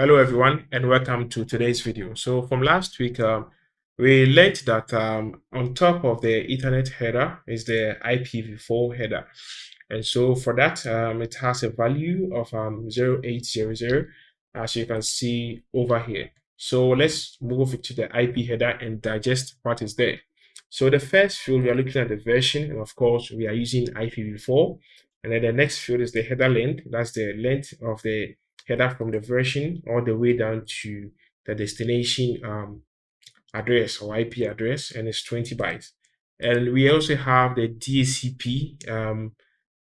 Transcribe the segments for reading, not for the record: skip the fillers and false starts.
Hello everyone and welcome to today's video. So from last week, we learned that on top of the Ethernet header is the Ipv4 header. And so for that, it has a value of 0800, as you can see over here. So let's move to the IP header and digest what is there. So the first field, we are looking at the version, and of course, we are using Ipv4. And then the next field is the header length. That's the length of the header from the version all the way down to the destination address or IP address, and it's 20 bytes. And we also have the DHCP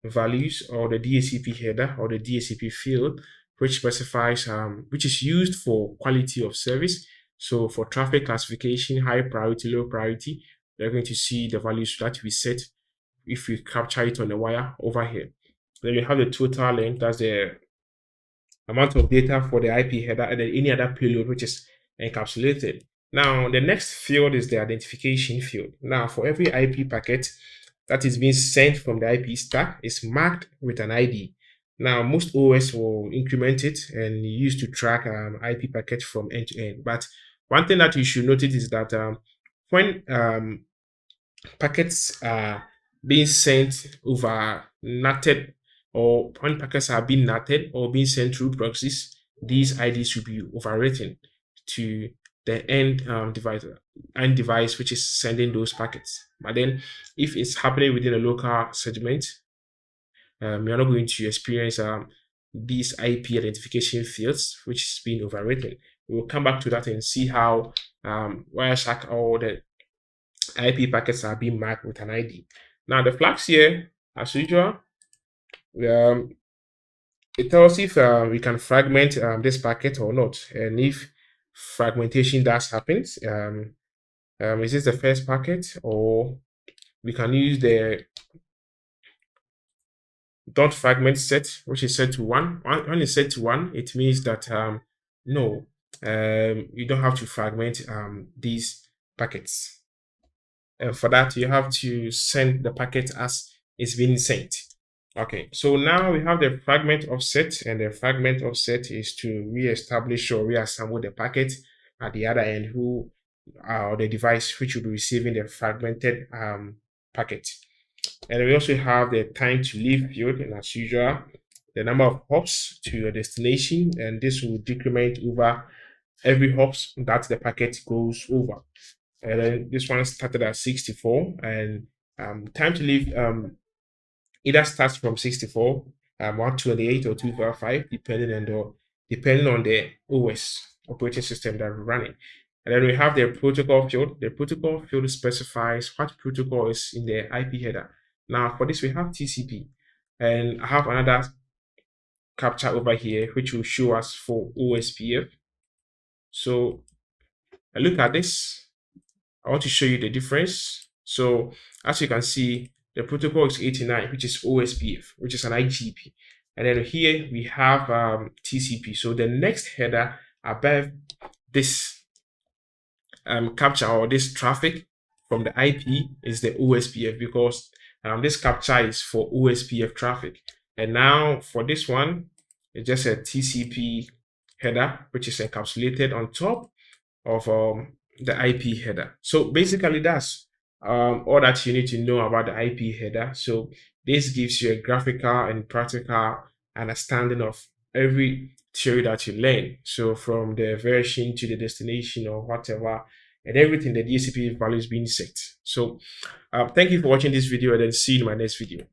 values, or the DHCP header or the DHCP field, which specifies which is used for quality of service. So for traffic classification, high priority, low priority, you're going to see the values that we set if we capture it on the wire over here. Then we have the total length, that's the amount of data for the IP header, and then any other payload which is encapsulated. Now, the next field is the identification field. Now, for every IP packet that is being sent from the IP stack, is marked with an ID. Now, most OS will increment it and use to track IP packets from end to end. But one thing that you should notice is that when packets are being sent over NATed, or when packets are being NATed or being sent through proxies, these IDs should be overwritten to the end device which is sending those packets. But then if it's happening within a local segment, you're not going to experience these IP identification fields which is being overwritten. We'll come back to that and see how Wireshark or the IP packets are being marked with an ID. Now the flags here, as usual, it tells if we can fragment this packet or not, and if fragmentation does happen, is this the first packet, or we can use the dot fragment set, which is set to 1. When it's set to 1, it means that no, you don't have to fragment these packets. And for that, you have to send the packet as it's being sent. Okay, so now we have the fragment offset, and the fragment offset is to re-establish or reassemble the packet at the other end, who or the device which will be receiving the fragmented packet. And we also have the time to leave field, and as usual, the number of hops to your destination, and this will decrement over every hops that the packet goes over. And then this one started at 64, and time to leave either starts from 64, 128 or 255, depending on the OS operating system that we're running. And then we have the protocol field. The protocol field specifies what protocol is in the IP header. Now for this we have TCP, and I have another capture over here which will show us for OSPF. So I look at this. I want to show you the difference. So as you can see, the protocol is 89, which is OSPF, which is an IGP. And then here we have TCP. So the next header above this capture or this traffic from the IP is the OSPF, because this capture is for OSPF traffic. And now for this one, it's just a TCP header, which is encapsulated on top of the IP header. So basically that's all that you need to know about the IP header. So this gives you a graphical and practical understanding of every theory that you learn. So from the version to the destination or whatever, and everything, the DHCP value is being set. So thank you for watching this video, and then see you in my next video.